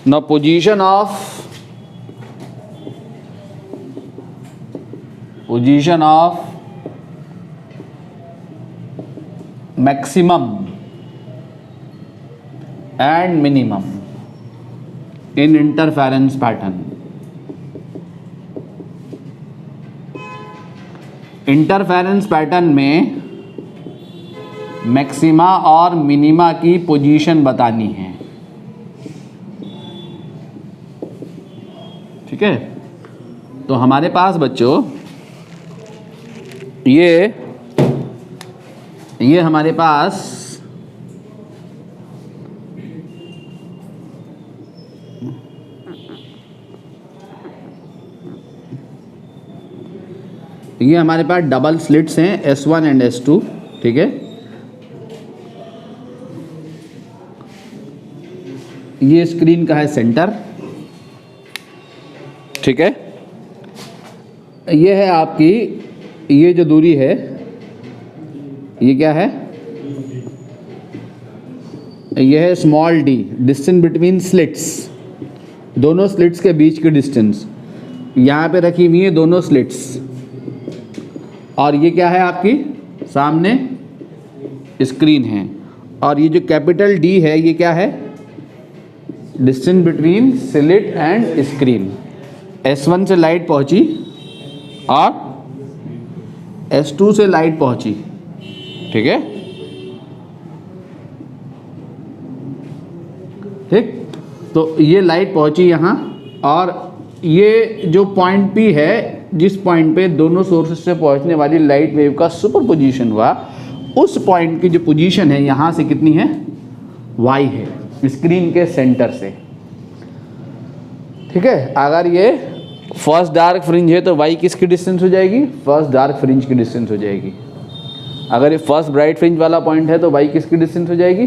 Now position of maximum and minimum in interference pattern. Interference pattern में maxima और minima की position बतानी है। ठीक है, तो हमारे पास बच्चों ये हमारे पास डबल स्लिट्स हैं S1 एंड S2। ठीक है, ये स्क्रीन का है सेंटर। ठीक है, ये है आपकी, ये जो दूरी है ये क्या है, ये है small d, distance between slits, दोनों स्लिट्स के बीच की डिस्टेंस यहाँ पे रखी हुई है दोनों स्लिट्स। और ये क्या है आपकी सामने स्क्रीन है। और ये जो कैपिटल D है ये क्या है, distance between slit and screen. S1 से लाइट पहुंची और S2 से लाइट पहुंची। ठीक है, ठीक, तो ये लाइट पहुंची यहाँ, और ये जो पॉइंट P है, जिस पॉइंट पे दोनों सोर्सेस से पहुंचने वाली लाइट वेव का सुपर पोजीशन हुआ, उस पॉइंट की जो पोजीशन है यहाँ से कितनी है, y है, स्क्रीन के सेंटर से। ठीक है, अगर ये फर्स्ट डार्क फ्रिंज है तो y किसकी डिस्टेंस हो जाएगी, फर्स्ट डार्क फ्रिंज की डिस्टेंस हो जाएगी। अगर ये फर्स्ट ब्राइट फ्रिंज वाला पॉइंट है तो y किसकी डिस्टेंस हो जाएगी,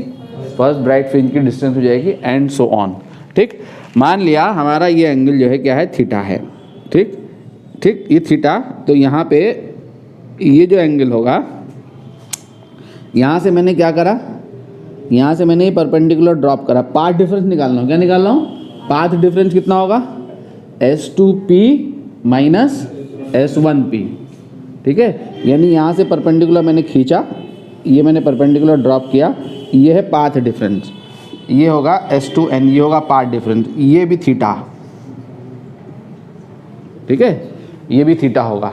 फर्स्ट ब्राइट फ्रिंज की डिस्टेंस हो जाएगी, एंड सो ऑन। ठीक, मान लिया हमारा ये एंगल जो है क्या है, थीटा है। ठीक ठीक, ये थीटा, तो यहाँ पे ये जो एंगल होगा, यहाँ से मैंने क्या करा, यहाँ से मैंने ये परपेंडिकुलर ड्रॉप करा, पाथ डिफरेंस निकालना हो। क्या निकालना हो, पाथ डिफरेंस कितना होगा, S2P माइनस S1P। ठीक है, यानी यहाँ से परपेंडिकुलर मैंने खींचा, ये मैंने परपेंडिकुलर ड्रॉप किया, ये है पाथ डिफरेंस, ये होगा S2N, ये होगा पाथ डिफरेंस, ये भी थीटा। ठीक है, ये भी थीटा होगा।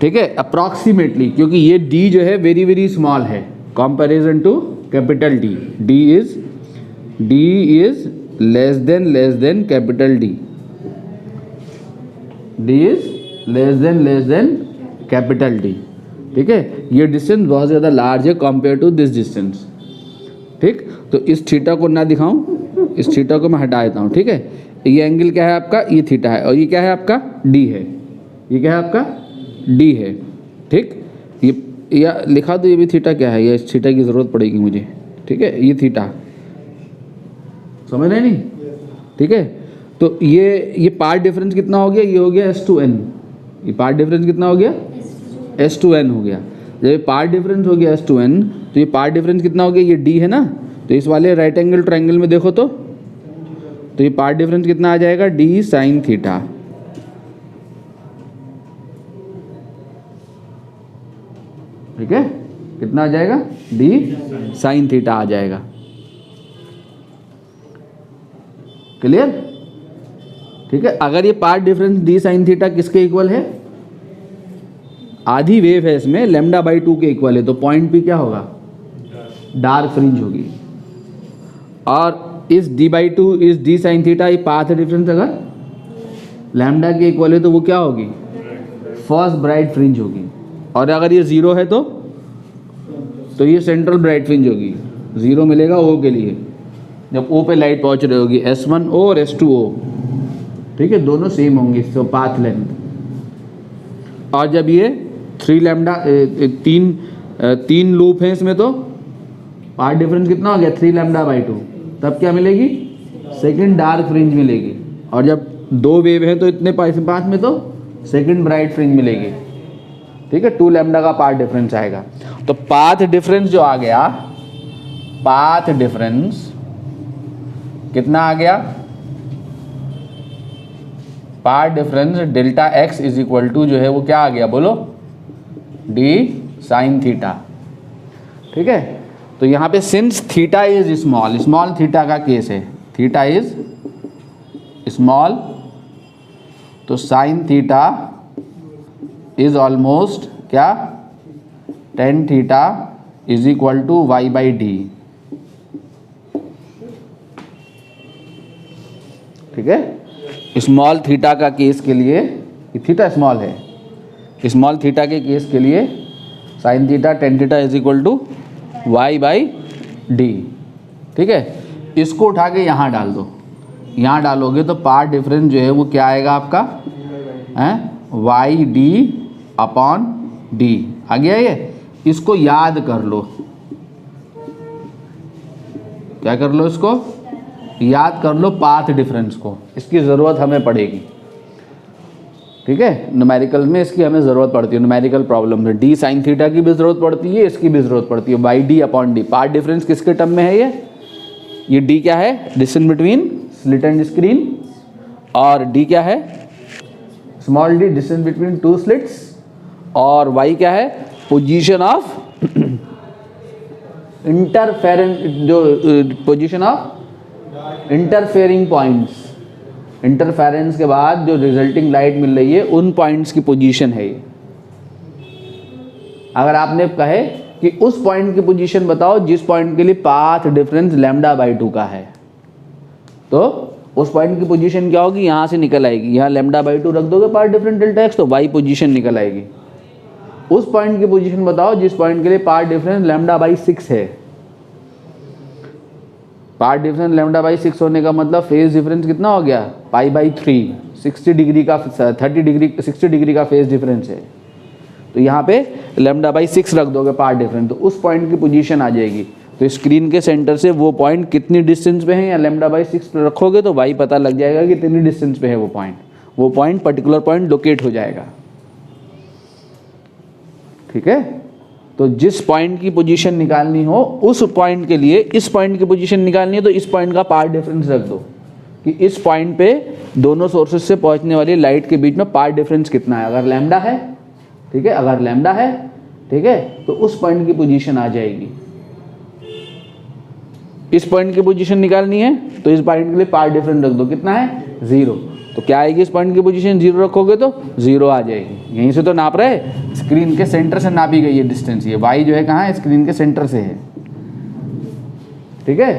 ठीक है, अप्रॉक्सीमेटली, क्योंकि ये D जो है वेरी वेरी स्मॉल है comparison to capital D। D is less than capital D। D is less than capital D। ठीक है, ये डिस्टेंस बहुत ज़्यादा लार्ज है कंपेयर टू दिस डिस्टेंस। ठीक, तो इस थीटा को ना दिखाऊं, इस थीटा को मैं हटा देता हूँ। ठीक है, ये एंगल क्या है आपका, ये थीटा है, और ये क्या है आपका, D है, ये क्या है आपका, D है। ठीक, ये या लिखा दो, ये भी थीटा क्या है, ये थीटा की ज़रूरत पड़ेगी मुझे। ठीक है, ये थीटा, समझ रहे नहीं। ठीक है, तो ये पार्ट डिफरेंस कितना हो गया, ये हो गया S2N। ये पार्ट डिफरेंस कितना हो गया, S2N हो गया। जब ये पार्ट डिफरेंस हो गया S2N, तो ये पार्ट डिफरेंस कितना हो गया, ये D है ना, तो इस वाले राइट एंगल ट्रायंगल में देखो तो ये पार्ट डिफरेंस कितना आ जाएगा, D साइन थीटा। ठीक है, कितना आ जाएगा, D साइन थीटा आ जाएगा। क्लियर। ठीक है, अगर ये path difference D sine theta किसके इक्वल है, आधी वेव है इसमें, λ/2 के इक्वल है, तो पॉइंट P क्या होगा, डार्क फ्रिंज होगी। और इस D/2 इस D साइन थीटा, ये पाथ डिफरेंस अगर लैम्डा के इक्वल है तो वो क्या होगी, फर्स्ट ब्राइट फ्रिंज होगी। और अगर ये 0 है तो ये सेंट्रल ब्राइट फ्रिंज होगी। 0 मिलेगा O के लिए, जब O पे लाइट पहुंच रही होगी, S1O और S2O। ठीक है, दोनों सेम होंगे इसको पाथ लेंथ। और जब ये 3 लैम्डा, तीन लूप हैं इसमें, तो पाथ डिफरेंस कितना हो गया, 3 λ/2, तब क्या मिलेगी, सेकंड डार्क फ्रिंज मिलेगी। और जब 2 वेव हैं तो इतने पाथ में तो सेकंड ब्राइट फ्रिंज मिलेगी। ठीक है, 2 लैम्डा का पाथ डिफरेंस आएगा। तो पाथ डिफरेंस जो आ गया, पाथ डिफरेंस कितना आ गया, path difference delta x is equal to जो है वो क्या आ गया बोलो, डी साइन थीटा। ठीक है, तो यहाँ पे since theta is small, small theta का केस है, थीटा इज स्मॉल, तो साइन थीटा इज ऑलमोस्ट क्या, tan theta is equal to y by d. ठीक है, स्मॉल थीटा का केस के लिए, थीटा स्मॉल है, स्मॉल थीटा के केस के लिए sine theta tan theta is equal to y by d. ठीक है, इसको उठा के यहाँ डाल दो, यहाँ डालोगे तो पार्ट डिफरेंस जो है वो क्या आएगा आपका, हैं, वाई डी अपॉन डी आ गया। ये इसको याद कर लो, क्या कर लो, इसको याद कर लो, पाथ डिफरेंस को, इसकी ज़रूरत हमें पड़ेगी। ठीक है, न्यूमेरिकल में इसकी हमें ज़रूरत पड़ती है, न्यूमेरिकल प्रॉब्लम में डी साइन थीटा की भी ज़रूरत पड़ती है, इसकी भी ज़रूरत पड़ती है, by D upon D. Path difference किसके टर्म में है, ये डी क्या है, distance between slit and screen, और डी क्या है, small D distance between two slits, और वाई क्या है, पोजीशन ऑफ इंटरफेरेंस, जो position of interfering points, interference के बाद जो रिजल्टिंग लाइट मिल रही है उन पॉइंट्स की पोजीशन है ये। अगर आपने कहे कि उस पॉइंट की पोजीशन बताओ जिस पॉइंट के लिए पाथ डिफरेंस लैम्डा बाई 2 का है, तो उस पॉइंट की पोजीशन क्या होगी, यहाँ से निकल आएगी, यहाँ लैम्डा बाई 2 रख दोगे पाथ डिफरेंस डेल्टा एक्स, तो वाई पोजीशन निकल आएगी। उस पॉइंट की पोजीशन बताओ जिस पॉइंट के लिए पाथ डिफरेंस लैम्डा बाई 6 है। पार्ट डिफरेंस लैम्डा बाई 6 होने का मतलब फेज डिफरेंस कितना हो गया, पाई बाई 3, 60 डिग्री का 60 डिग्री का फेज डिफरेंस है, तो यहाँ पे लैम्डा बाई 6 रख दोगे पार्ट डिफरेंस, तो उस पॉइंट की पोजीशन आ जाएगी। तो स्क्रीन के सेंटर से वो पॉइंट कितनी डिस्टेंस पे है, या लैम्डा बाई 6 रखोगे तो वाई पता लग जाएगा कि कितनी डिस्टेंस पे है वो पॉइंट पर्टिकुलर पॉइंट लोकेट हो जाएगा। ठीक है, तो जिस पॉइंट की पोजीशन निकालनी हो उस पॉइंट के लिए इस पॉइंट की पोजीशन निकालनी है, तो इस पॉइंट का पार्ट डिफरेंस रख दो कि इस पॉइंट पे दोनों सोर्सेज से पहुंचने वाली लाइट के बीच में पार्ट डिफरेंस कितना है। अगर लैम्डा है, ठीक है, अगर लैम्डा है, ठीक है, तो उस पॉइंट की पोजीशन आ जाएगी। इस पॉइंट की पोजीशन निकालनी है तो इस पॉइंट के लिए पार्ट डिफरेंस रख दो, कितना है, 0। तो क्या आएगी, इस पॉइंट की पोजीशन 0 रखोगे तो 0 आ जाएगी। यहीं से तो नाप रहे, स्क्रीन के सेंटर से नापी गई है डिस्टेंस, ये y जो है कहाँ है, स्क्रीन के सेंटर से है। ठीक है,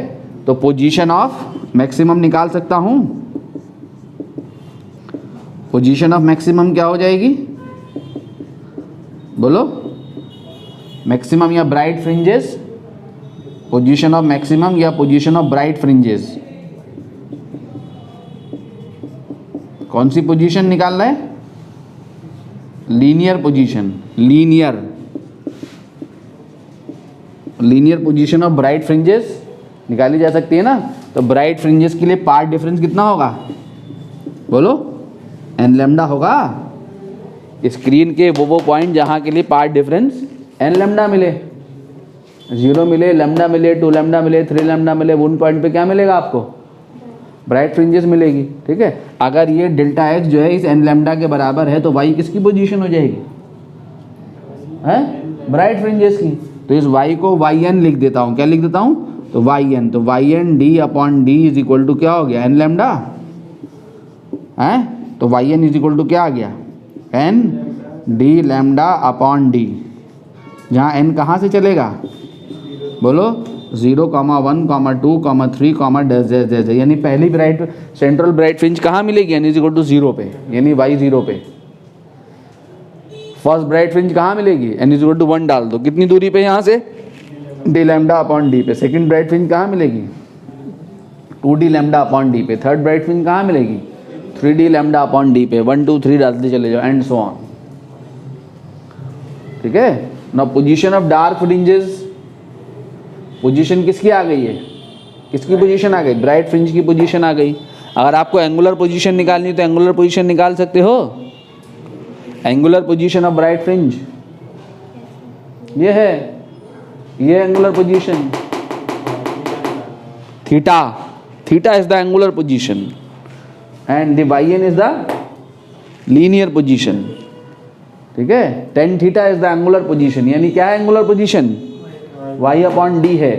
तो पोजीशन ऑफ मैक्सिमम निकाल सकता हूँ, पोजीशन ऑफ मैक्सिमम क्या हो जाएगी बोलो, मैक्सिमम या bright fringes, position of maximum या पोजीशन ऑफ ब्राइट फ्रिंजेस, कौन सी पोजीशन निकालना है, linear position, linear position of bright fringes निकाली जा सकती है ना। तो ब्राइट फ्रिंजेस के लिए पार्ट डिफरेंस कितना होगा बोलो, एन लैम्डा होगा। स्क्रीन के वो पॉइंट जहाँ के लिए पार्ट डिफरेंस एन लैम्डा मिले, 0 मिले, लैम्डा मिले, 2 लैम्डा मिले, 3 लैम्डा मिले, उन पॉइंट पे क्या मिलेगा आपको, ब्राइट फ्रिंजेस मिलेगी। ठीक है, अगर ये डेल्टा एक्स जो है इस एन लैम्डा के बराबर है तो वाई किसकी पोजीशन हो जाएगी, है ब्राइट फ्रिंजेस की। तो इस वाई को वाई एन लिख देता हूँ, क्या लिख देता हूँ, तो वाई एन, तो y n d upon d is equal to क्या हो गया, एन लैम्डा, है, तो y n is equal to क्या आ गया, n d lambda upon d, जहाँ एन कहाँ से चलेगा बोलो, 0, 1, 2, 3, डैश डैश डैश, यानी पहली ब्राइट सेंट्रल ब्राइट फ्रिंज कहाँ मिलेगी, एन इज इक्वल टू 0 पे, यानी वाई 0 पे। फर्स्ट ब्राइट फ्रिंज कहाँ मिलेगी, एन इज इक्वल टू 1 डाल दो, कितनी दूरी पे यहाँ से, डी लैम्डा अपॉन डी पे। सेकंड ब्राइट फ्रिंज कहाँ मिलेगी, 2d लैम्डा अपॉन डी पे। थर्ड ब्राइट फ्रिंज कहाँ मिलेगी, 3d लैम्डा अपॉन डी पे। 1 2 3 डालते चले जाओ एंड सो ऑन। ठीक है, now position of dark fringes, position किसकी आ गई है, किसकी पोजीशन आ गई, ब्राइट फ्रिंज की पोजीशन आ गई। अगर आपको एंगुलर पोजीशन निकालनी है तो एंगुलर पोजीशन निकाल सकते हो। Angular position of bright fringe ये है, ये angular position theta, theta is the angular position and the y n is the linear position. ठीक है, tan theta is the angular position, यानी क्या है angular position? Y upon d है।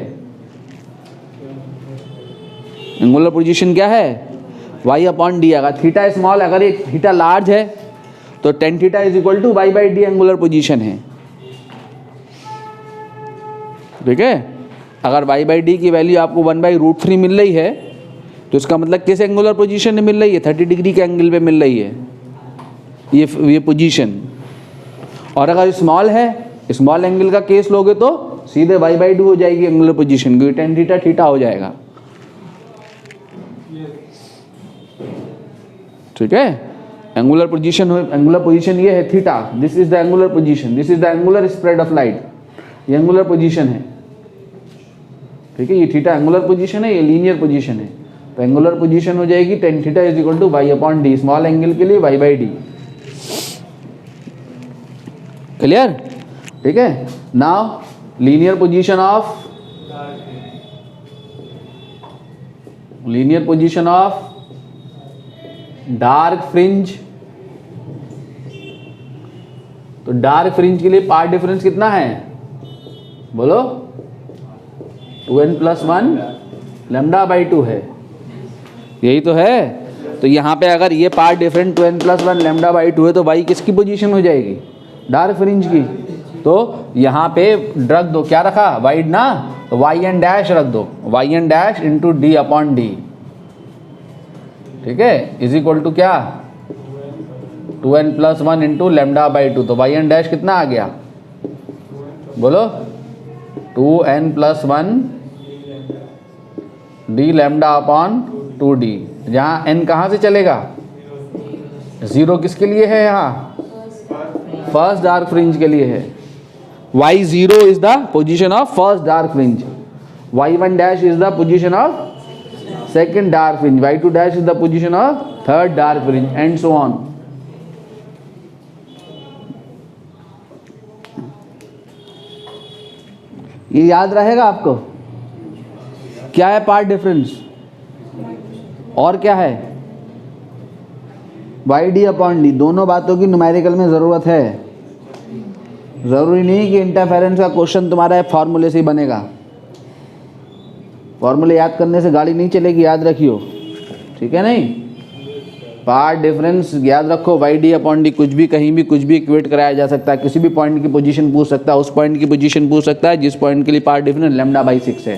Angular position क्या है? Y upon d. अगर theta small, अगर एक थीटा लार्ज है तो tan theta is equal to y by d angular position है। ठीक है, अगर वाई बाई डी की वैल्यू आपको 1/√3 मिल रही है तो इसका मतलब किस एंगुलर पोजीशन में मिल रही है? 30 डिग्री के एंगल पे मिल रही है ये पोजीशन। और अगर स्मॉल है, स्मॉल एंगल का केस लोगे तो सीधे वाई बाई डी हो जाएगी एंगुलर पोजीशन, क्योंकि टेन थीटा थीटा हो जाएगा। ठीक है, एंगुलर पोजीशन ये है theta, this is the angular position, this is the angular spread of light, ये एंगुलर पोजीशन है। ठीक है, ये थीटा एंगुलर पोजीशन है, ये लीनियर पोजीशन है। तो एंगुलर पोजीशन हो जाएगी tan theta is equal to y upon d, small angle के लिए वाई बाई डी। क्लियर? ठीक है, now linear position of dark fringe. तो डार्क फ्रिंज के लिए पार्ट डिफरेंस कितना है? बोलो, 2n+1 λ/2 है, यही तो है। तो यहाँ पे अगर ये पार्ट डिफरेंस 2n+1 λ/2 है तो y किसकी पोजीशन हो जाएगी? डार्क फ्रिंज की। तो यहाँ पे रख दो, क्या रखा? वाइड ना, तो वाई एन डैश रख दो, y N dash into d upon d. ठीक है, इज इक्वल टू क्या? 2n+1 into λ/2। तो वाई एन डैश कितना आ गया? बोलो, 2n+1 D lambda upon 2d। जहाँ n कहाँ से चलेगा? 0 किसके लिए है? यहाँ फर्स्ट डार्क फ्रिंज के लिए है। y0 is the position of first dark fringe, y1 dash is the position of second dark fringe, y2 dash is the position of third dark fringe, and so on. ये याद रहेगा आपको? क्या है path difference और क्या है? Y d upon d. दोनों बातों की न्यूमेरिकल में ज़रूरत है। ज़रूरी नहीं कि इंटरफेरेंस का क्वेश्चन तुम्हारा फॉर्मूले से ही बनेगा। फॉर्मूले याद करने से गाड़ी नहीं चलेगी, याद रखियो। ठीक है, नहीं? पार्ट डिफरेंस याद रखो, वाई डी अपॉन डी। कुछ भी कहीं भी कुछ भी इक्वेट कराया जा सकता है, किसी भी पॉइंट की पोजीशन पूछ सकता है, उस पॉइंट की पोजीशन पूछ सकता है जिस पॉइंट के लिए पार्ट डिफरेंस λ/6 है।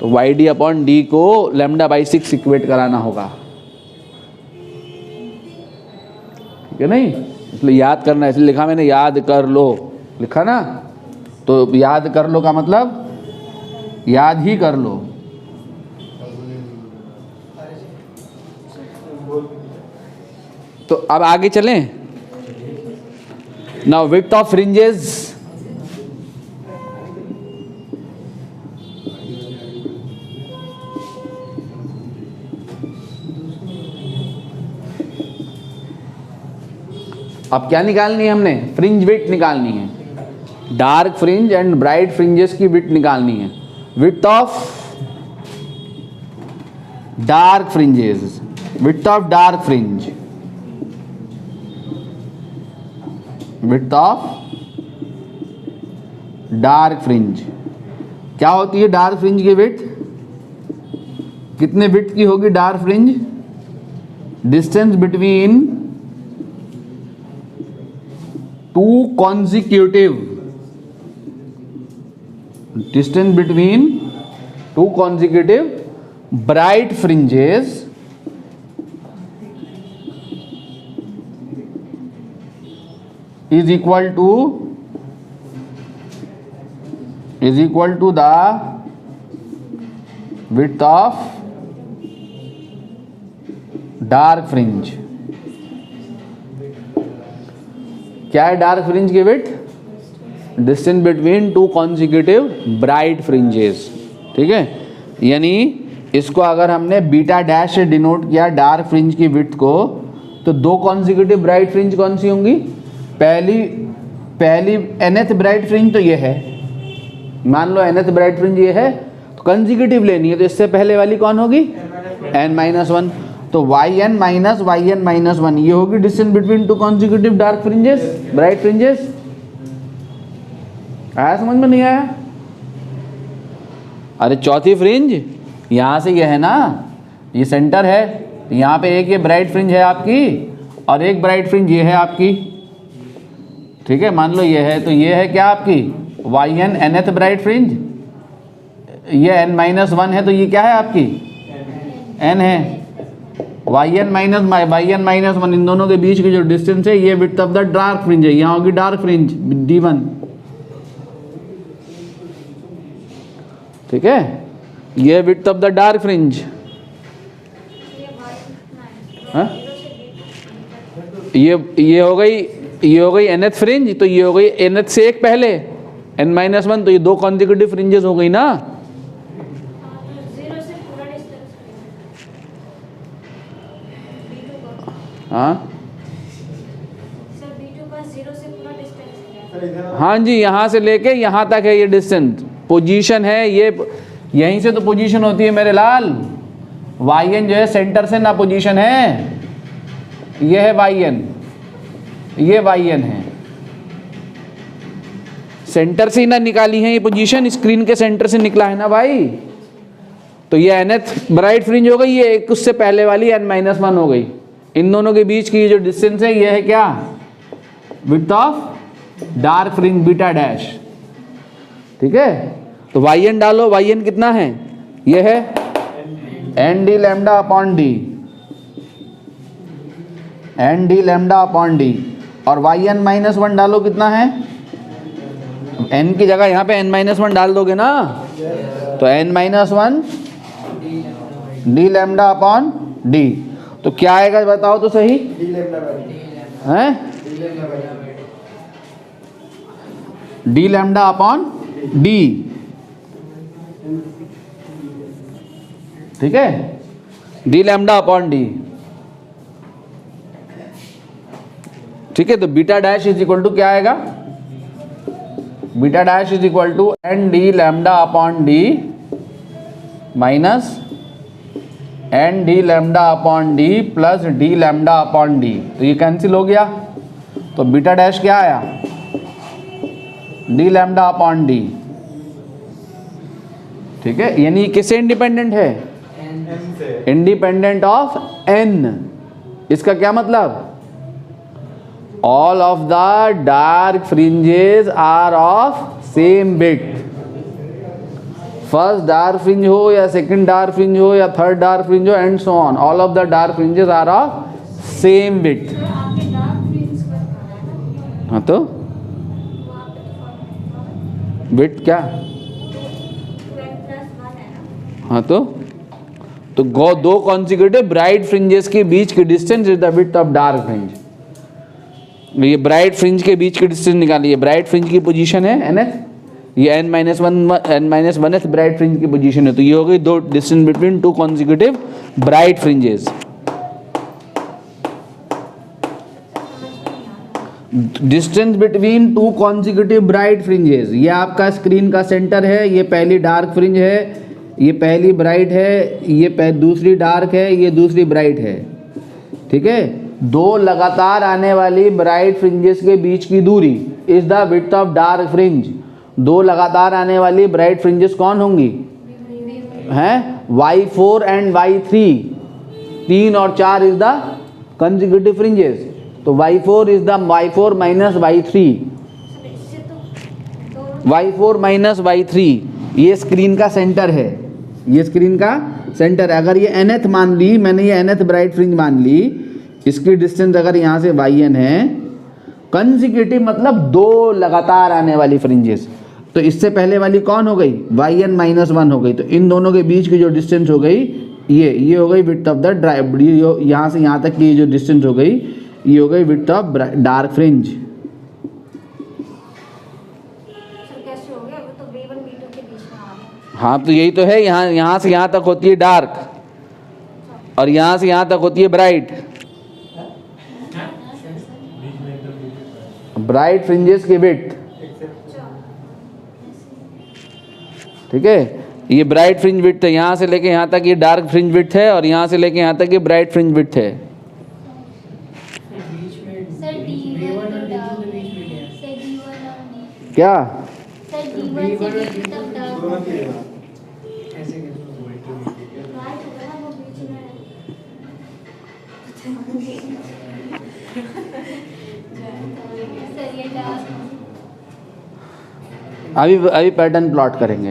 तो वाई डी अपॉन डी को λ/6 इक्वेट कराना होगा। ठीक है, नहीं? इसलिए याद करना है, इसलिए लिखा मैंने याद कर लो, लिखा ना? तो याद कर लो का मतलब याद ही कर लो। तो अब आगे चलें। Now width of fringes. अब क्या निकालनी है हमने? फ्रिंज विड्थ निकालनी है। Dark fringe and bright fringes की विड्थ निकालनी है। Width of dark fringes, width of dark fringe, width of dark fringe. क्या होती है डार्क फ्रिंज की विड्थ? कितने विड्थ की होगी dark fringe? Distance between to consecutive, distance between two consecutive bright fringes is equal to the width of dark fringe। क्या है dark fringe की width? Distance between two consecutive bright fringes. ठीक है, यानी इसको अगर हमने बीटा डैश से डिनोट किया डार्क फ्रिंज की विड्थ को, तो दो कॉन्जिक्यूटिव ब्राइट फ्रिंज कौन सी होंगी? पहली nth ब्राइट फ्रिंज तो ये है, मान लो nth ब्राइट फ्रिंज ये है, तो कंसेक्यूटिव लेनी है, तो इससे पहले वाली कौन होगी? n-1। तो yn माइनस yn-1 ये होगी distance between two consecutive dark fringes, bright fringes. आया समझ में? नहीं आया? अरे चौथी फ्रिंज यहाँ से ये है ना, ये सेंटर है, यहाँ पे एक ये ब्राइट फ्रिंज है आपकी और एक ब्राइट फ्रिंज ये है आपकी, ठीक है। मान लो ये है, तो ये है क्या आपकी yn nth ब्राइट फ्रिंज, ये n-1 है, तो ये क्या है आपकी n है। yn-1 इन दोनों के बीच की जो डिस्टेंस है ये width of the dark fringe है, यहाँ होगी डार्क फ्रिंज d1, ठीक है। ये width of the dark fringe, हाँ ये हो गई nth फ्रिंज, तो ये हो गई nth से एक पहले n-1, तो ये दो कॉन्जिक्यूटिव फ्रिंजेस हो गई ना। हाँ हाँ जी, यहाँ से लेके यहाँ तक है ये डिस्टेंस, पोजीशन है ये, यहीं से तो पोजीशन होती है मेरे लाल। yn जो है सेंटर से ना पोजीशन है, ये है yn, ये yn है, सेंटर से ही ना निकाली है ये पोजीशन, स्क्रीन के सेंटर से निकला है ना भाई। तो ये nth ब्राइट फ्रिंज हो गई, ये एक उससे पहले वाली n-1 हो गई। इन दोनों के बीच की जो डिस्टेंस है ये है क्या? Width of dark fringe beta dash, ठीक है। तो yn डालो, yn कितना है? ये है n d lambda upon d, n d lambda upon d, और yn-1 डालो, कितना है? n की जगह यहाँ पे n-1 डाल दोगे ना, तो n-1 d lambda upon d, तो क्या आएगा बताओ तो सही हैं? d लैम्डा अपॉन d, ठीक है, d लैम्डा अपॉन d, ठीक है। तो beta dash is equal to क्या आएगा? Beta dash is equal to n d lambda upon d minus n d lambda upon d plus d lambda upon d, तो ये cancel हो गया, तो बीटा डैश क्या आया? d लैम्डा अपॉन d, ठीक है। यानी किससे इंडिपेंडेंट है? Independent of n। इसका क्या मतलब? All of the dark fringes are of same width. First dark fringe हो या सेकंड डार्क फ्रिंज हो या थर्ड डार्क फ्रिंज हो and so on, all of the dark fringes are of same width. हाँ तो विड्थ क्या? हाँ तो दो कॉन्सिक्यूटिव ब्राइट फ्रिंजेस के बीच की distance is the width of dark fringe. ये ब्राइट फ्रिंज के बीच की डिस्टेंस निकालिए, ब्राइट फ्रिंज की पोजीशन है nth, ये n-1 ब्राइट फ्रिंज की पोजीशन है, तो ये हो गई दो distance between to consecutive bright fringes. Distance between to consecutive bright fringes, ये आपका स्क्रीन का सेंटर है, ये पहली डार्क फ्रिंज है, ये पहली ब्राइट है, ये दूसरी डार्क है, ये दूसरी ब्राइट है, ठीक है। दो लगातार आने वाली ब्राइट फ्रिंजेस के बीच की दूरी is the width of dark fringe. दो लगातार आने वाली ब्राइट फ्रिंजेस कौन होंगी? हैं y4 एंड y3, 3 और 4 इज द कंसेक्यूटिव फ्रिंजेस, तो y4 is the y4 minus y3, y4 minus y3, ये स्क्रीन का सेंटर है, ये स्क्रीन का सेंटर है। अगर ये nth मान ली मैंने, ये nth ब्राइट फ्रिंज मान ली, इसकी डिस्टेंस अगर यहाँ से yn है, कंसेक्यूटिव मतलब दो लगातार आने वाली फ्रिंजेस, तो इससे पहले वाली कौन हो गई? yn-1 हो गई, तो इन दोनों के बीच की जो डिस्टेंस हो गई ये हो गई विड्थ ऑफ द ड्राइव, यहाँ से यहाँ तक की जो डिस्टेंस हो गई ये हो गई विड्थ ऑफ डार्क फ्रिंज। हाँ तो यही तो है, यहाँ से यहाँ तक होती है डार्क और यहाँ से यहाँ तक होती है ब्राइट। ब्राइट फ्रिंजेस की विड्थ, ठीक है। ये ब्राइट फ्रिंज विड्थ है, यहाँ से लेके यहाँ तक ये डार्क फ्रिंज विड्थ है, और यहाँ से लेके यहाँ तक ये ब्राइट फ्रिंज विड्थ है। सर D1 तो डार्क सर D1 और D क्या सर D1 से D2 तक डार्क ऐसे कैसे सर ये डार्क अभी पैटर्न प्लॉट करेंगे,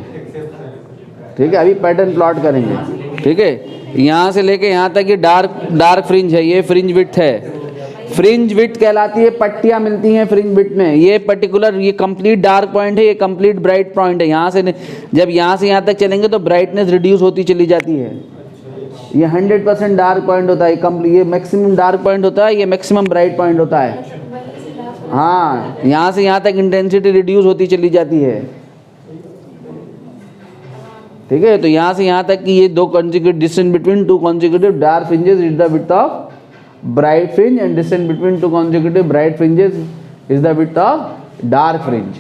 ठीक है, अभी पैटर्न प्लॉट करेंगे, ठीक है। यहाँ से लेके यहाँ तक ये डार्क फ्रिंज है, ये फ्रिंज विड्थ है। फ्रिंज विड्थ कहलाती है, पट्टियाँ मिलती हैं फ्रिंज विड्थ में। ये पर्टिकुलर ये कंप्लीट डार्क पॉइंट है, ये कंप्लीट ब्राइट पॉइंट है। यहाँ से जब यहाँ से यहाँ तक चलेंगे तो ब्राइटनेस रिड्यूस होती चली जाती है। ये 100% डार्क पॉइंट होता है, ये मैक्सिमम डार्क पॉइंट होता है, ये मैक्सिमम ब्राइट पॉइंट होता है। हाँ, यहाँ से यहाँ तक इंटेंसिटी रिड्यूस होती चली जाती है, ठीक है। तो यहाँ से यहाँ तक कि ये दो consecutive distance between two consecutive dark fringes is the width of bright fringe, and distance between two consecutive bright fringes is the width of dark fringe,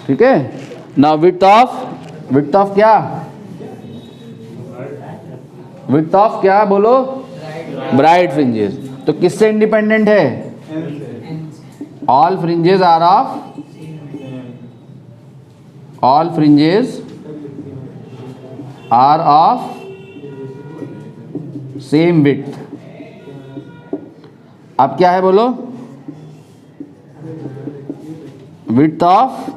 ठीक है। नाउ विड्थ ऑफ क्या, विड्थ ऑफ क्या बोलो, bright fringes. तो किससे independent है, all fringes are of same width. अब क्या है बोलो, विड्थ ऑफ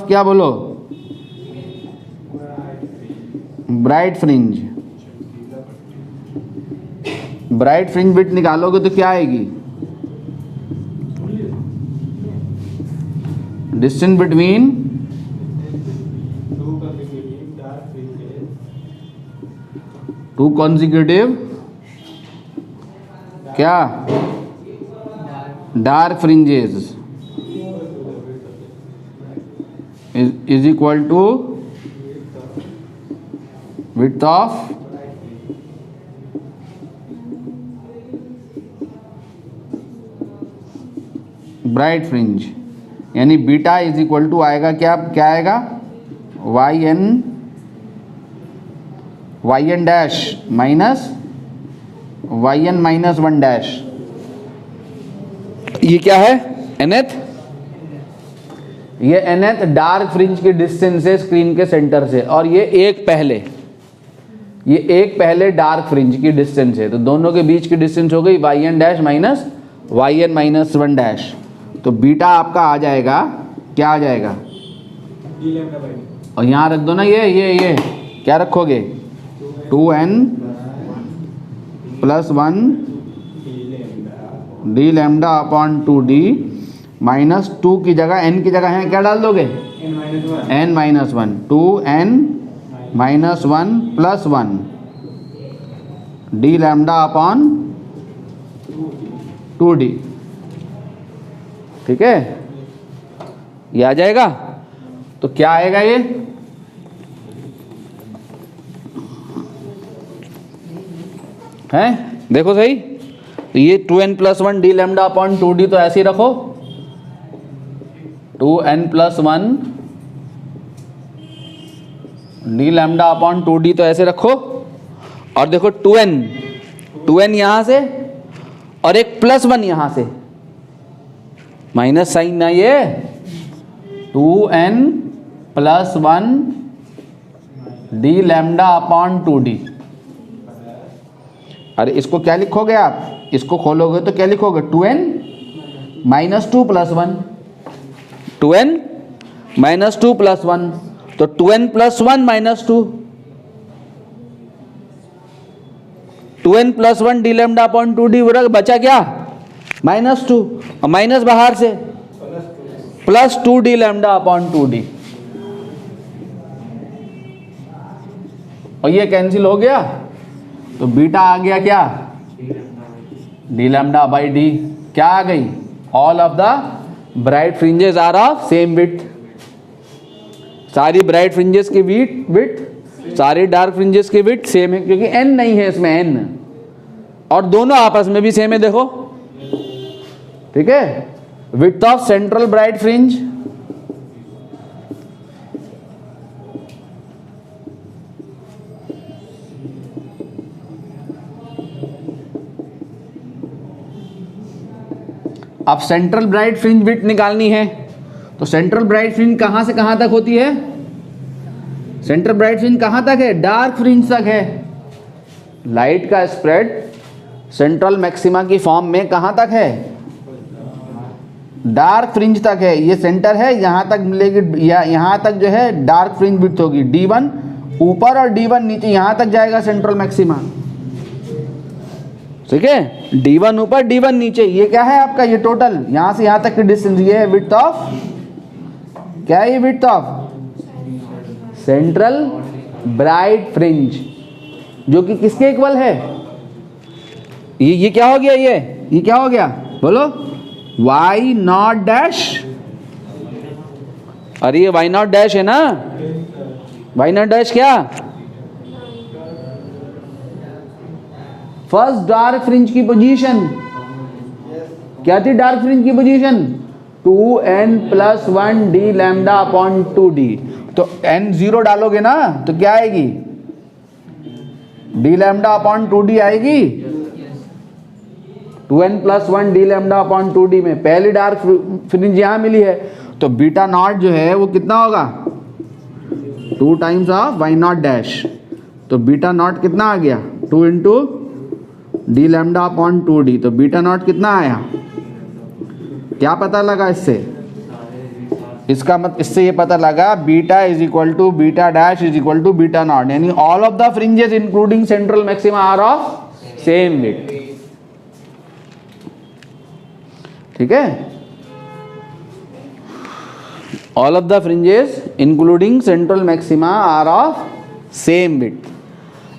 क्या बोलो, bright fringe. Bright fringe width निकालोगे तो क्या आएगी, डिस्टेंस बिटवीन टू कॉन्जिक्यूटिव क्या dark fringes is equal to width of bright fringe. यानी बीटा इज इक्वल टू आएगा क्या आएगा, Y N dash minus Y N minus 1 dash. ये क्या है, nth, ये nth डार्क फ्रिंज की डिस्टेंस है स्क्रीन के सेंटर से, और ये एक पहले डार्क फ्रिंज की डिस्टेंस है। तो दोनों के बीच की डिस्टेंस हो गई Y N dash minus Y N minus 1 dash. तो बीटा आपका आ जाएगा, क्या आ जाएगा, और यहाँ रख दो ना, ये क्या रखोगे, 2n + 1 d lambda upon 2d minus 2 की जगह n की जगह है क्या डाल दोगे, n minus 1, 2n minus 1 + 1 d lambda upon 2d, ठीक है। ये आ जाएगा। तो क्या आएगा ये, है देखो सही। तो ये 2n + 1 d lambda upon 2d तो ऐसे ही रखो, 2n + 1 d lambda upon 2d तो ऐसे रखो। और देखो 2n यहाँ से और एक +1 यहाँ से, माइनस साइन ना, ये 2n + 1 d lambda upon 2d। अरे इसको क्या लिखोगे आप, इसको खोलोगे तो क्या लिखोगे, 2n - 2 + 1, 2n - 2 + 1, तो 2n + 1 - 2, 2n + 1 d lambda upon 2d बचा क्या, -2, और माइनस बाहर से +2 d लैम्डा अपॉन 2d, और ये कैंसिल हो गया। तो बीटा आ गया क्या, d लैम्डा बाई d, क्या आ गई, all of the bright fringes are of same width. सारी ब्राइट फ्रिंजेस की विड्थ, सारी डार्क फ्रिंजेस की विड्थ सेम है, क्योंकि n नहीं है इसमें, n, और दोनों आपस में भी सेम है, देखो, ठीक है। Width of central bright fringe अब सेंट्रल ब्राइट फ्रिंज विड्थ निकालनी है, तो सेंट्रल ब्राइट फ्रिंज कहाँ से कहाँ तक होती है? सेंट्रल ब्राइट फ्रिंज कहाँ तक है? डार्क फ्रिंज तक है। लाइट का स्प्रेड सेंट्रल मैक्सिमा की फॉर्म में कहाँ तक है? डार्क फ्रिंज तक है। ये सेंटर है, यहाँ तक मिलेगी, यहाँ तक जो है डार्क फ्रिंज विड्थ होगी। D1 ऊपर और D1 नीचे, यहाँ तक जाएगा सेंट्रल मैक्सिमा। ठीक है, D1 ऊपर D1 नीचे, ये क्या है आपका? ये टोटल यहाँ से यहाँ तक की डिस्टेंस, ये है विड्थ ऑफ, क्या है ये? Width of central bright fringe, जो कि किसके इक्वल है? ये क्या हो गया? ये क्या हो गया? बोलो, वाई नॉट डैश। अरे ये वाई नॉट डैश है ना, वाई नॉट डैश क्या? फर्स्ट डार्क फ्रिंज की पोजीशन क्या थी? डार्क फ्रिंज की position 2n+1 d lambda upon 2d। तो n 0 डालोगे ना तो क्या आएगी? d लैम्डा अपॉन 2d आएगी। 2n+1 d lambda upon 2d में पहली डार्क फ्रिंज यहाँ मिली है, तो बीटा नॉट जो है वो कितना होगा? 2 times of Y naught dash. तो बीटा नॉट कितना आ गया? 2 into D lambda upon 2d। तो बीटा नॉट कितना आया? क्या पता लगा इससे? इससे ये पता लगा beta is equal to beta dash is equal to beta not, यानी all of the fringes including central maxima are of same width. ठीक है, all of the fringes including central maxima are of same width.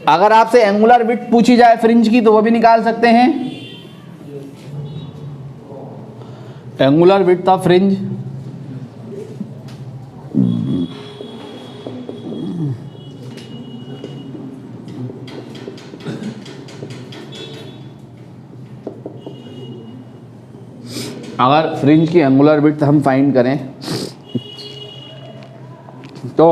अगर आपसे angular width पूछी जाए fringe की तो वो भी निकाल सकते हैं। एंगुलर विड्थ ऑफ फ्रिंज अगर फ्रिंज की एंगुलर विड्थ हम फाइंड करें तो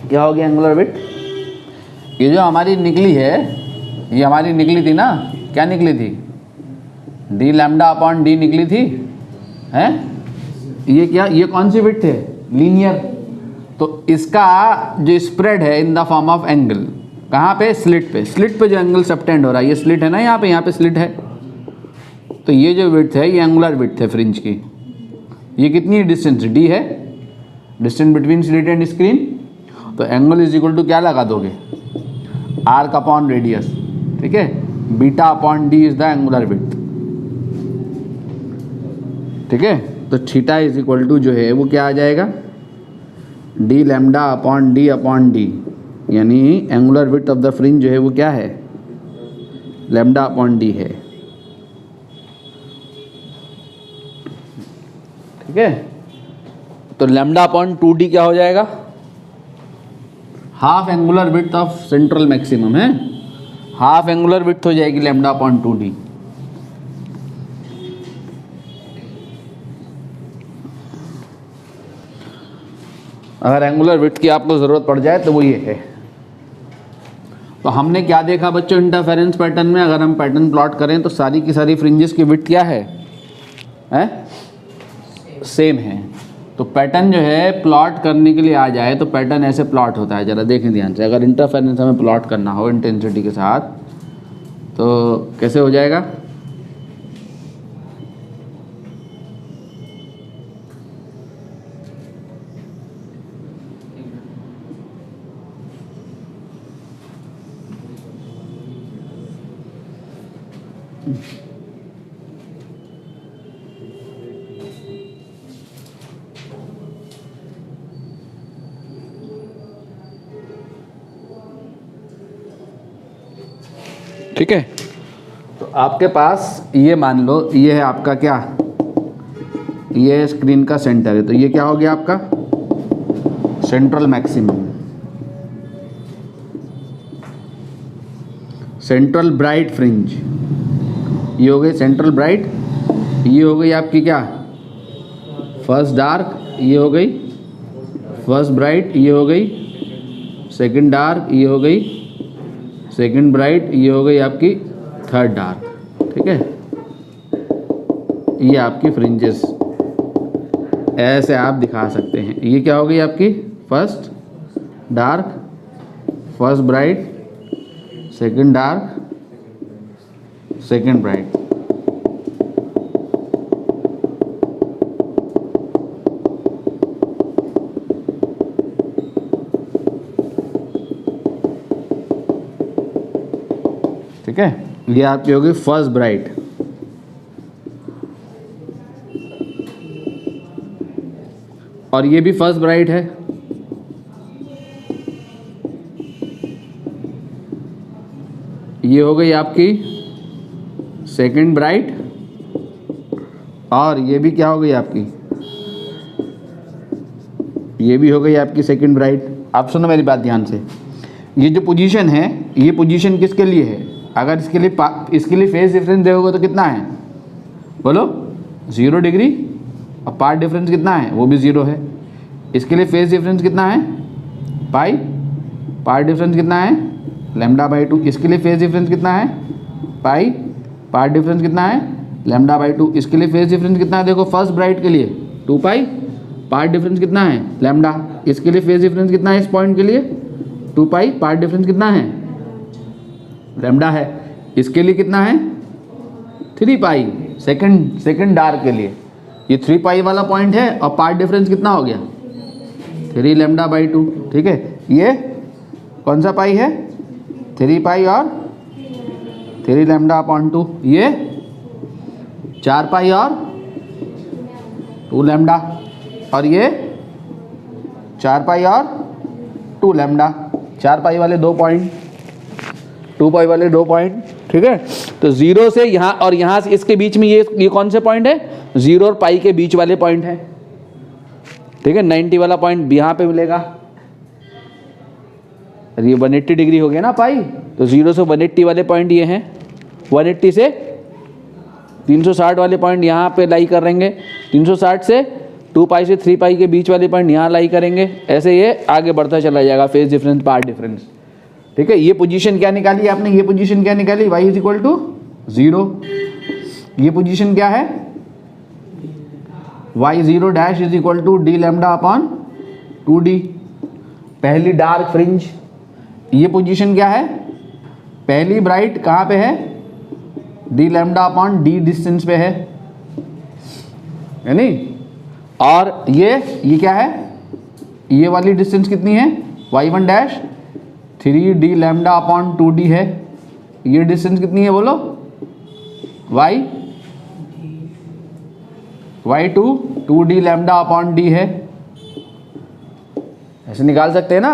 क्या होगी एंगुलर विड्थ? ये जो हमारी निकली है, ये हमारी निकली थी ना, क्या निकली थी? डी लैम्डा अपॉन डी निकली थी, हैं? ये क्या, ये कौन सी विड्थ है? लीनियर। तो इसका जो स्प्रेड है in the form of angle, कहाँ पे? स्लिट पे। स्लिट पे जो एंगल सबटेंड हो रहा है, ये स्लिट है ना, यहाँ पे स्लिट है। तो ये जो विड्थ है ये एंगुलर विड्थ है फ्रिंज की। ये कितनी डिस्टेंस? d है, distance between slit and screen. तो एंगल इज इक्वल टू क्या लगा दोगे? Arc upon radius. ठीक है, beta upon d is the angular width. ठीक है, तो थीटा इज इक्वल टू जो है वो क्या आ जाएगा? d लैम्डा अपॉन d, यानी angular width of the fringe जो है वो क्या है? लैम्डा अपॉन d है। ठीक है, तो लैम्डा अपॉन 2d क्या हो जाएगा? Half angular width of central maximum है, हाफ एंगुलर विड्थ हो जाएगी लैम्डा अपॉन 2d। अगर एंगुलर विड्थ की आपको ज़रूरत पड़ जाए तो वो ये है। तो हमने क्या देखा बच्चों इंटरफेरेंस पैटर्न में? अगर हम पैटर्न प्लॉट करें तो सारी की सारी फ्रिंजेस की विड्थ क्या है? सेम है। तो पैटर्न जो है प्लॉट करने के लिए आ जाए तो पैटर्न ऐसे प्लॉट होता है, ज़रा देखें ध्यान से। अगर इंटरफेरेंस हमें प्लॉट करना हो इंटेंसिटी के साथ तो कैसे हो जाएगा? ठीक है, तो आपके पास ये मान लो ये है आपका क्या? ये स्क्रीन का सेंटर है, तो ये क्या हो गया आपका? Central maximum. Central bright fringe, ये हो गई सेंट्रल ब्राइट। ये हो गई आपकी क्या? First dark. ये हो गई फर्स्ट ब्राइट। ये हो गई सेकंड डार्क। ये हो गई सेकंड ब्राइट। ये हो गई आपकी थर्ड डार्क। ठीक है, ये आपकी फ्रिंजेस, ऐसे आप दिखा सकते हैं। ये क्या हो गई आपकी first dark, first bright, second dark, second bright. ठीक है, ये आपकी होगी फर्स्ट ब्राइट। और ये भी फर्स्ट ब्राइट है। ये हो गई आपकी सेकंड ब्राइट। और ये भी क्या हो गई आपकी, ये भी हो गई आपकी सेकंड ब्राइट। आप सुनो मेरी बात ध्यान से, ये जो पोजीशन है, ये पोजीशन किसके लिए है? अगर इसके लिए फेज डिफरेंस देखोगे तो कितना है बोलो, 0 डिग्री। और पार्ट डिफरेंस कितना है, वो भी 0 है। इसके लिए फेज डिफरेंस कितना है, पाई। पार्ट डिफरेंस कितना है, λ/2। इसके लिए फेज डिफरेंस कितना है, पाई। पार्ट डिफरेंस कितना है, λ/2। इसके लिए फेज डिफरेंस कितना है, देखो फर्स्ट ब्राइट के लिए 2 पाई। पार्ट डिफरेंस कितना है, λ। इसके लिए फेज डिफरेंस कितना है, इस पॉइंट के लिए 2 पाई। पार्ट डिफरेंस कितना है, λ है। इसके लिए कितना है, 3 पाई। सेकंड डार्क के लिए ये 3 पाई वाला पॉइंट है। और पार्ट डिफरेंस कितना हो गया, 3 λ/2। ठीक है, ये कौन सा पाई है, 3 पाई और 3 λ/2। ये 4 पाई और 2 λ। और ये 4 पाई और 2 λ। 4 पाई वाले 2 पॉइंट, 2 पाई वाले 2 पॉइंट। ठीक है, तो 0 से यहाँ और यहाँ से इसके बीच में ये कौन से पॉइंट है, 0 और पाई के बीच वाले पॉइंट है। ठीक है, 90 वाला पॉइंट यहाँ पे मिलेगा। अरे ये 180 डिग्री हो गया ना पाई, तो 0 से 180 वाले पॉइंट ये हैं। 180 से 360 वाले पॉइंट यहाँ पे लाई करेंगे। 360 से 2 पाई से 3 पाई के बीच वाले पॉइंट यहाँ लाई करेंगे। ऐसे ये आगे बढ़ता चला जाएगा, फेज डिफरेंस, पार्ट डिफरेंस। ठीक है, ये पोजीशन क्या निकाली आपने, ये पोजीशन क्या निकाली, y = 0। ये पोजीशन क्या है, y0' = dλ/2d, पहली डार्क फ्रिंज। ये पोजीशन क्या है, पहली ब्राइट कहाँ पे है, dλ/d डिस्टेंस पे है यानी। और ये क्या है, ये वाली डिस्टेंस कितनी है, y1' 3dλ/2d है। ये डिस्टेंस कितनी है बोलो, y2 2dλ/d है। ऐसे निकाल सकते हैं ना।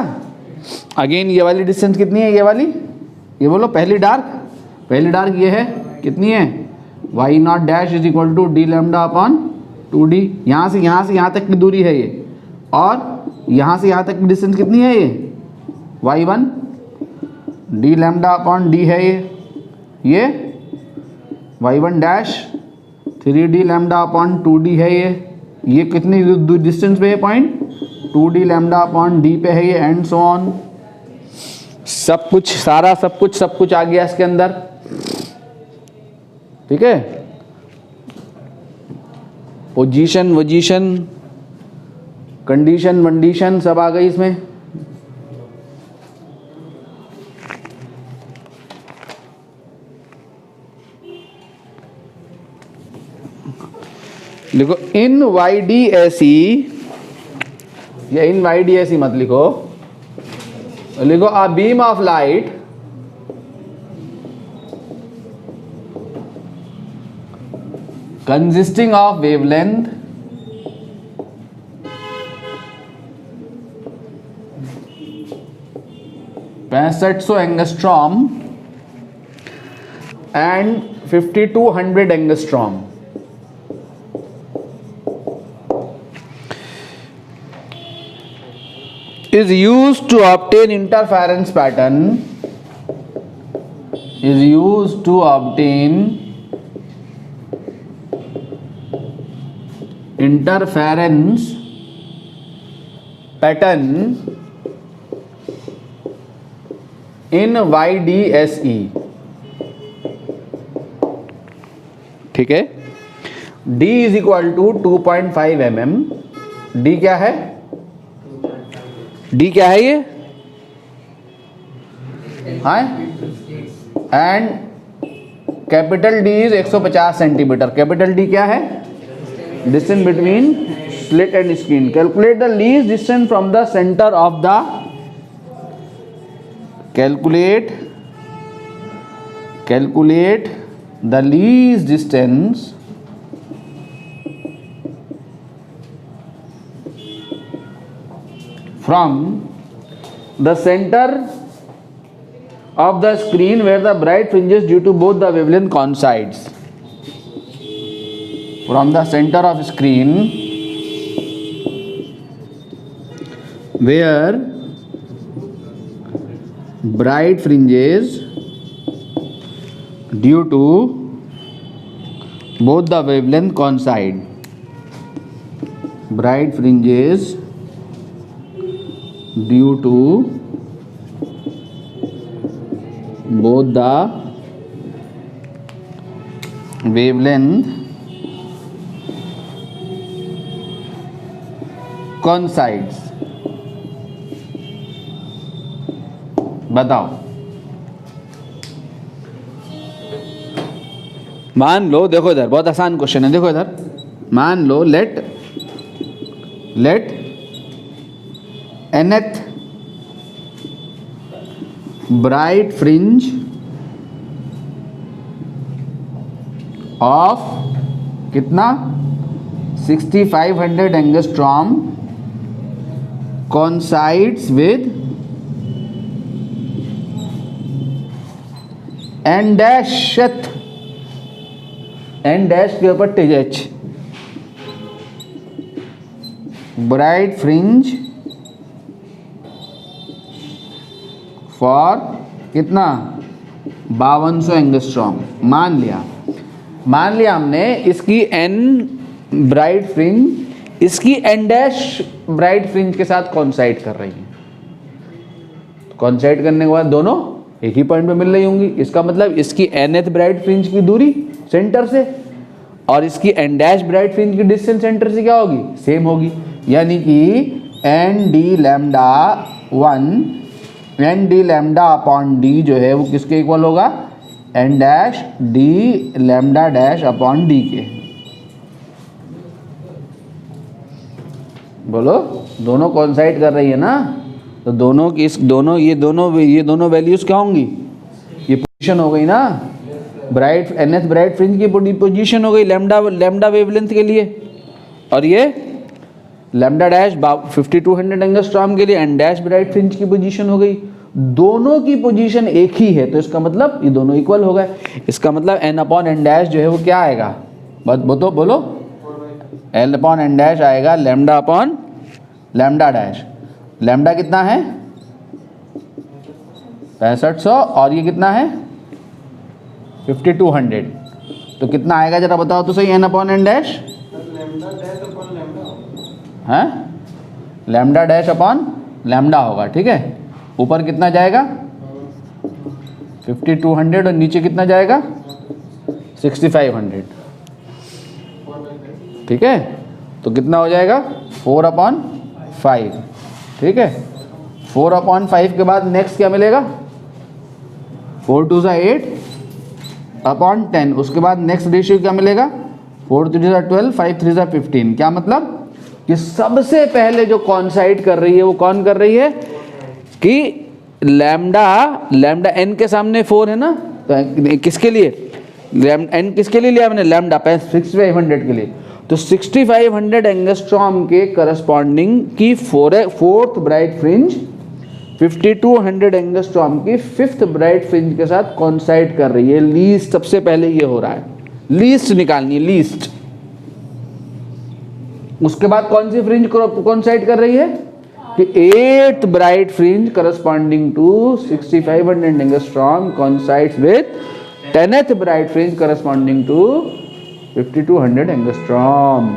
अगेन ये वाली डिस्टेंस कितनी है, ये वाली, ये बोलो पहली डार्क ये है, कितनी है, y0' = dλ/2d। यहाँ से यहाँ तक की दूरी है ये। और यहाँ से यहाँ तक की डिस्टेंस कितनी है, ये y1 dλ/d है। ये y1' 3dλ/2d है। ये कितनी डिस्टेंस पे है पॉइंट, 2dλ/d पे है ये, एंड सो ऑन। सब कुछ आ गया इसके अंदर। ठीक है, पोजीशन, कंडीशन, वंडीशन सब आ गई इसमें। लिखो इन YDSE, या इन YDSE मत लिखो, लिखो a beam of light consisting of wavelength पैंसठ angstrom and 5200 angstrom. is used to obtain interference pattern, is used to obtain interference pattern in YDSE। ठीक है, D is equal to 2.5 mm। D क्या है? D क्या है ये? हाँ, and capital D is 150 centimetre. Capital D क्या है? Distance between slit and screen. Calculate the least distance from the centre of the, calculate the least distance from the center of the screen where the bright fringes due to both the wavelength coincides. From the center of screen where bright fringes due to both the wavelength coincide. Bright fringes due to both the wavelength coincides. बताओ। मान लो, देखो इधर बहुत आसान question है, देखो इधर मान लो let nth bright fringe of कितना 6500 angstrom coincides with n dash के ऊपर TH ब्राइट फ्रिंज फॉर कितना 5200 एंगस्ट्रॉम। मान लिया हमने इसकी n ब्राइट फ्रिंज इसकी n डैश ब्राइट फ्रिंज के साथ कॉन्साइड कर रही है। कॉन्साइड करने के बाद दोनों एक ही पॉइंट पे मिल रही होंगी। इसका मतलब इसकी nth ब्राइट फ्रिंज की दूरी सेंटर से और इसकी n डैश ब्राइट फ्रिंज की डिस्टेंस सेंटर से क्या होगी? सेम होगी। यानी कि n d lambda upon d जो है वो किसके इक्वल होगा? n dash d lambda dash upon d के। बोलो, दोनों कॉन्साइड कर रही है ना, तो दोनों की ये दोनों वैल्यूज क्या होंगी? ये पोजीशन हो गई ना, ब्राइट nth ब्राइट फ्रिंज की पोजीशन हो गई लैम्डा वेवलेंथ के लिए, और ये लैम्डा डैश 5200 एंगस्ट्रॉम के लिए n डैश ब्राइट फ्रिंज की पोजीशन हो गई। दोनों की पोजीशन एक ही है, तो इसका मतलब ये दोनों इक्वल हो गए। इसका मतलब n अपॉन n डैश जो है वो क्या आएगा? बोलो l अपॉन n डैश आएगा lambda upon lambda dash. Lambda कितना है? 6500 और ये कितना है? 5200। तो कितना आएगा जरा बताओ तो सही? n अपॉन n डैश है लैम्डा डैश अपॉन लैम्डा होगा। ठीक है, ऊपर कितना जाएगा? 5200 और नीचे कितना जाएगा? 6500। ठीक है, तो कितना हो जाएगा? 4/5। ठीक है, 4/5 के बाद नेक्स्ट क्या मिलेगा? 4 2 8 अपॉन 10। उसके बाद नेक्स्ट रेशियो क्या मिलेगा? 4 3 12 5 3 15। क्या मतलब कि सबसे पहले जो कॉन्साइड कर रही है वो कौन कर रही है? कि लैम्डा n के सामने 4 है ना, तो किसके लिए n किसके लिए लिया मैंने? लैम्डा 6500 के लिए। तो 6500 एंगस्ट्रॉम के करस्पॉन्डिंग की फोर्थ ब्राइट फ्रिंज 5200 एंगस्ट्रॉम की फिफ्थ ब्राइट फ्रिंज के साथ कॉन्साइड कर रही है। लीस्ट सबसे पहले ये हो रहा है, लीस्ट निकालनी है, लीस्ट। उसके बाद कौन सी फ्रिंज कॉन्साइड कर रही है? कि 8th bright fringe corresponding to 6500 angstrom coincides with 10th bright fringe corresponding to 5200 angstrom.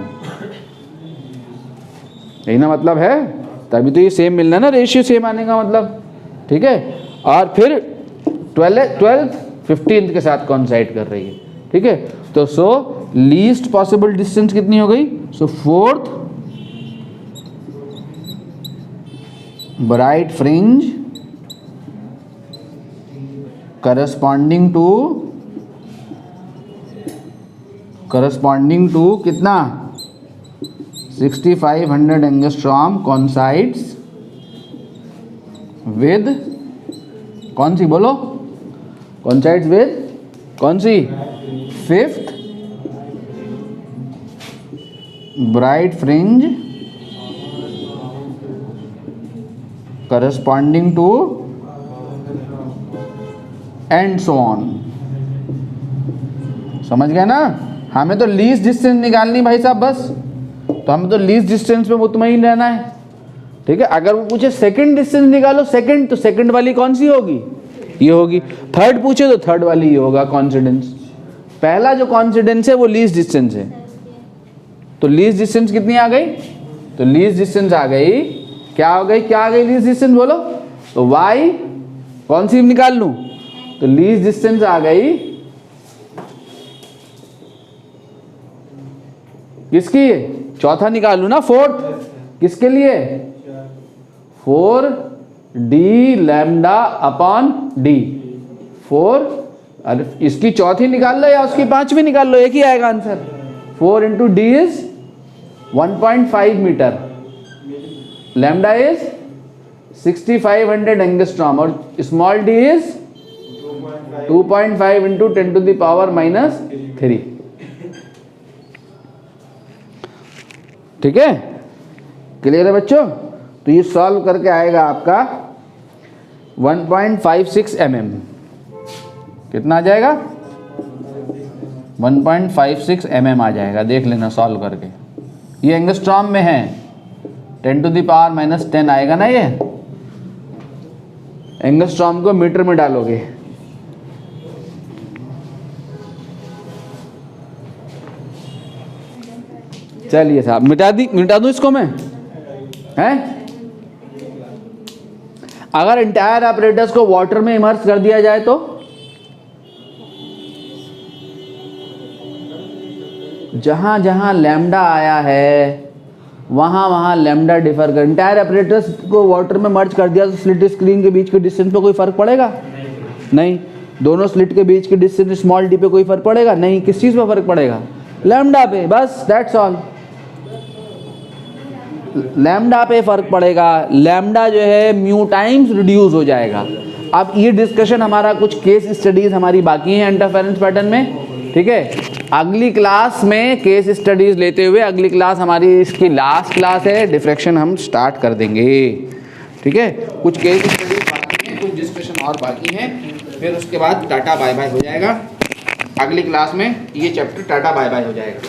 यही ना मतलब है, तभी तो ये सेम मिलना ना, रेशियो सेम आने का मतलब। ठीक है, और फिर 12th 15th के साथ कॉन्साइड कर रही है। ठीक है, तो लीस्ट पॉसिबल डिस्टेंस कितनी हो गई? So fourth bright fringe corresponding to कितना? 6500 एंगस्ट्रॉम कॉन्साइड्स विद कौन सी बोलो? कॉन्साइड्स विद कौन सी? Fifth bright fringe corresponding to and so on. समझ गए ना? हमें तो लीस्ट डिस्टेंस निकालनी भाई साहब बस, तो हमें तो लीस्ट डिस्टेंस पे मुतमईन रहना है। ठीक है, अगर वो पूछे सेकंड डिस्टेंस निकालो सेकंड, तो सेकंड वाली कौन सी होगी? ये होगी। थर्ड पूछे तो थर्ड वाली ये होगा कॉन्सिडेंस। पहला जो कॉन्सिडेंस है वो लीस्ट डिस्टेंस है। तो लीस्ट डिस्टेंस कितनी आ गई? तो लीस्ट डिस्टेंस आ गई, क्या हो गई? क्या आ गई लीस्ट डिस्टेंस बोलो? तो y कौन सी निकाल लूं? तो लीस्ट डिस्टेंस आ गई किसकी? चौथा निकाल लूं ना, फोर्थ। किसके लिए? 4d lambda upon d। 4, अरे इसकी चौथी निकाल लो या उसकी पांचवी निकाल लो, एक ही आएगा answer. 4 into D is 1.5 metre, lambda is 6500 angstrom और small D is 2.5 into 10 to the power -3। ठीक है, क्लियर है बच्चों? तो ये सॉल्व करके आएगा आपका 1.56 mm। कितना आ जाएगा? 1.56 mm आ जाएगा, देख लेना सॉल्व करके। ये एंगस्ट्रॉम में है, 10 टू द पावर -10 आएगा ना। ये एंगस्ट्रॉम को मीटर में डालोगे। चलिए साहब, मिटा दूं इसको मैं, हैं? अगर इंटायर ऑपरेटर्स को वाटर में इमर्स कर दिया जाए तो जहां जहां लैम्डा आया है वहां वहां लैम्डा डिफर कर। इंटायर ऑपरेटर्स को वाटर में मर्ज कर दिया तो स्लिट स्क्रीन के बीच के डिस्टेंस पे कोई फर्क पड़ेगा? नहीं। दोनों स्लिट के बीच के डिस्टेंस स्मॉल डी पे कोई फर्क पड़ेगा? नहीं। किस चीज पे फर्क पड़ेगा? लैम्डा पे, बस दैट्स ऑल। लैम्डा पे फर्क पड़ेगा। लैम्डा जो है म्यू टाइम्स रिड्यूस हो जाएगा। अब ये डिस्कशन हमारा कुछ केस स्टडीज हमारी बाकी हैं इंटरफेरेंस पैटर्न में। ठीक है, अगली क्लास में केस स्टडीज लेते हुए, अगली क्लास हमारी इसकी लास्ट क्लास है, डिफ्रैक्शन हम स्टार्ट कर देंगे। ठीक है, कुछ केस स्टडीज बाकी हैं, कुछ डिस्कशन और बाकी हैं, फिर उसके बाद टाटा बाय बाय हो जाएगा। अगली क्लास में ये चैप्टर टाटा बाय बाय हो जाएगा।